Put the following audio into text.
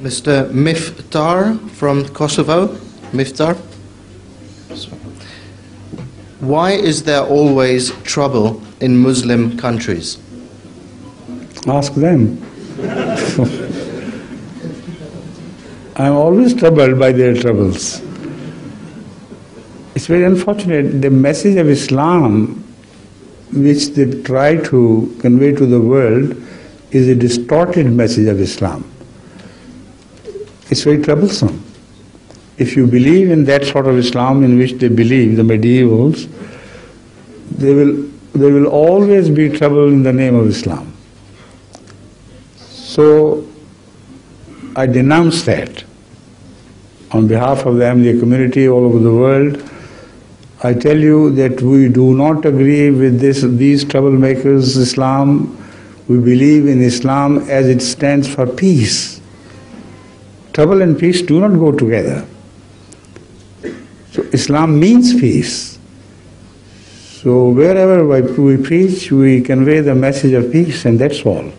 Mr. Miftar from Kosovo. Miftar. Why is there always trouble in Muslim countries? Ask them. I'm always troubled by their troubles. It's very unfortunate. The message of Islam, which they try to convey to the world, is a distorted message of Islam. It's very troublesome. If you believe in that sort of Islam in which they believe, the medievals, there will always be trouble in the name of Islam. So I denounce that. On behalf of the Ahmadiyya community all over the world, I tell you that we do not agree with these troublemakers, Islam. We believe in Islam as it stands for peace. Trouble and peace do not go together. So Islam means peace. So wherever we preach, we convey the message of peace, and that's all.